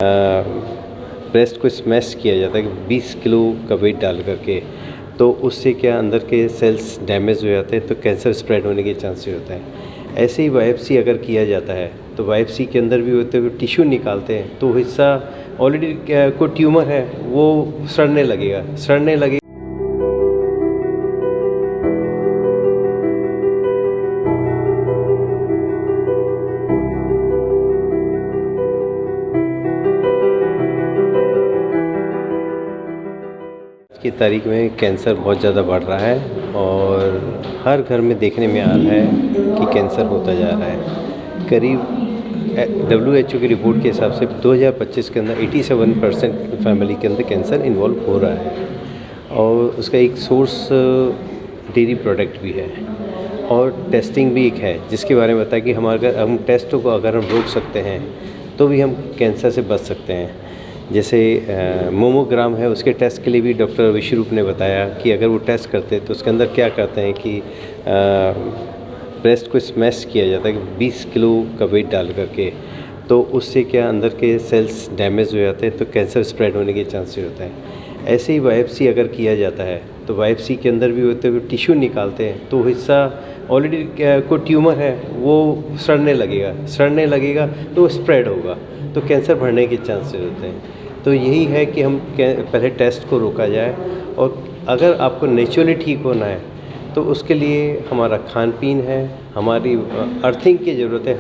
Breast को smash किया जाता है कि 20 किलो का वेट डाल करके, तो उससे क्या अंदर के सेल्स डैमेज हो जाते हैं, तो कैंसर स्प्रेड होने के चांसेस होता है। ऐसे ही बायोप्सी अगर किया जाता है तो बायोप्सी के अंदर भी होते हुए टिश्यू निकालते हैं, तो हिस्सा ऑलरेडी कोई ट्यूमर है वो सड़ने लगेगा। की तारीख में कैंसर बहुत ज़्यादा बढ़ रहा है और हर घर में देखने में आ रहा है कि कैंसर होता जा रहा है। करीब WHO की रिपोर्ट के हिसाब से 2025 के अंदर 87% फैमिली के अंदर कैंसर इन्वॉल्व हो रहा है और उसका एक सोर्स डेयरी प्रोडक्ट भी है और टेस्टिंग भी एक है, जिसके बारे में बताया कि हम टेस्टों को अगर हम रोक सकते हैं तो भी हम कैंसर से बच सकते हैं। जैसे मोमोग्राम है, उसके टेस्ट के लिए भी डॉक्टर विश्वरूप ने बताया कि अगर वो टेस्ट करते हैं तो उसके अंदर क्या करते हैं कि ब्रेस्ट को स्मैश किया जाता है कि 20 किलो का वेट डाल करके, तो उससे क्या अंदर के सेल्स डैमेज हो जाते हैं, तो कैंसर स्प्रेड होने के चांसेस होता है। ऐसे ही बायोप्सी अगर किया जाता है तो बायोप्सी के अंदर भी होते हुए टिश्यू निकालते हैं, तो हिस्सा ऑलरेडी कोई ट्यूमर है वो सड़ने लगेगा तो वो स्प्रेड होगा, तो कैंसर बढ़ने के चांसेस होते हैं। तो यही है कि हम पहले टेस्ट को रोका जाए और अगर आपको नेचुरली ठीक होना है तो उसके लिए हमारा खान पीन है, हमारी अर्थिंग की ज़रूरत है।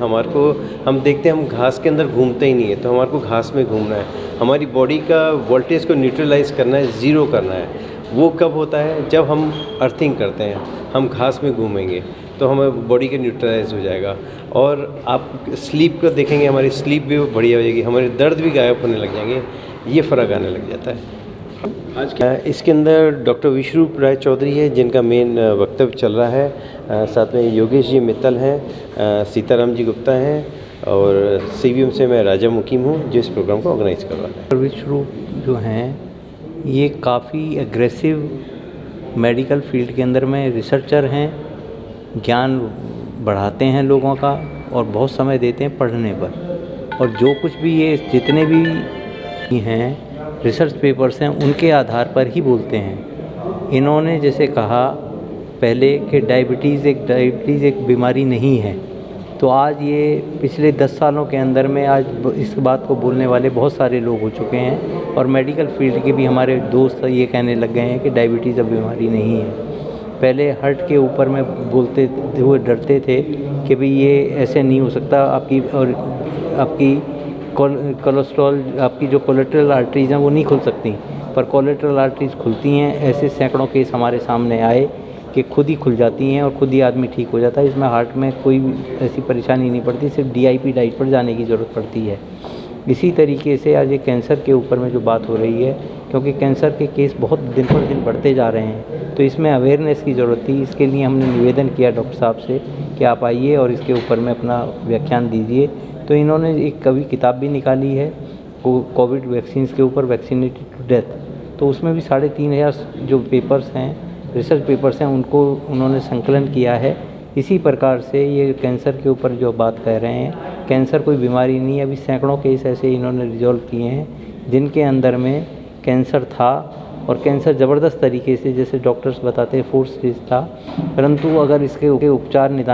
हम देखते हैं हम घास के अंदर घूमते ही नहीं है, तो हमारे को घास में घूमना है। हमारी बॉडी का वोल्टेज को न्यूट्रलाइज करना है, ज़ीरो करना है। वो कब होता है? जब हम अर्थिंग करते हैं, हम घास में घूमेंगे तो हमारी बॉडी का न्यूट्रलाइज हो जाएगा। और आप स्लीप को देखेंगे, हमारी स्लीप भी बढ़िया हो जाएगी, हमारे दर्द भी गायब होने लग जाएंगे, ये फ़र्क आने लग जाता है। इसके अंदर डॉक्टर विश्वरूप राय चौधरी है जिनका मेन वक्तव्य चल रहा है। साथ में योगेश जी मित्तल हैं, सीताराम जी गुप्ता हैं और CVM से मैं राजा मुकीम हूँ जो इस प्रोग्राम को ऑर्गेनाइज करवा रहा है। विश्वरूप जो हैं ये काफ़ी एग्रेसिव मेडिकल फील्ड के अंदर में रिसर्चर हैं, ज्ञान बढ़ाते हैं लोगों का और बहुत समय देते हैं पढ़ने पर। और जो कुछ भी ये जितने भी हैं रिसर्च पेपर्स हैं उनके आधार पर ही बोलते हैं। इन्होंने जैसे कहा पहले कि डायबिटीज़ एक बीमारी नहीं है, तो आज ये पिछले 10 सालों के अंदर में आज इस बात को बोलने वाले बहुत सारे लोग हो चुके हैं और मेडिकल फील्ड के भी हमारे दोस्त ये कहने लग गए हैं कि डायबिटीज़ अब बीमारी नहीं है। पहले हार्ट के ऊपर में बोलते हुए डरते थे कि भाई ये ऐसे नहीं हो सकता, आपकी कोलेस्ट्रॉल, आपकी जो कोलेटरल आर्टरीज़ हैं वो नहीं खुल सकती, पर कोलेटरल आर्टरीज़ खुलती हैं। ऐसे सैकड़ों केस हमारे सामने आए कि खुद ही खुल जाती हैं और खुद ही आदमी ठीक हो जाता है। इसमें हार्ट में कोई ऐसी परेशानी नहीं पड़ती, सिर्फ DIP डाइट पर जाने की ज़रूरत पड़ती है। इसी तरीके से आज ये कैंसर के ऊपर में जो बात हो रही है, क्योंकि कैंसर के केस बहुत दिन पर दिन बढ़ते जा रहे हैं, तो इसमें अवेयरनेस की ज़रूरत थी। इसके लिए हमने निवेदन किया डॉक्टर साहब से कि आप आइए और इसके ऊपर में अपना व्याख्यान दीजिए। तो इन्होंने एक किताब भी निकाली है कोविड वैक्सीन के ऊपर, वैक्सीनेटेड टू डेथ। तो उसमें भी 3500 जो पेपर्स हैं, रिसर्च पेपर्स हैं, उनको उन्होंने संकलन किया है। इसी प्रकार से ये कैंसर के ऊपर जो बात कह रहे हैं, कैंसर कोई बीमारी नहीं है। अभी सैकड़ों केस ऐसे इन्होंने रिजॉल्व किए हैं जिनके अंदर में कैंसर था और कैंसर ज़बरदस्त तरीके से, जैसे डॉक्टर्स बताते हैं 4 स्टेज था, परंतु अगर इसके उपचार निदान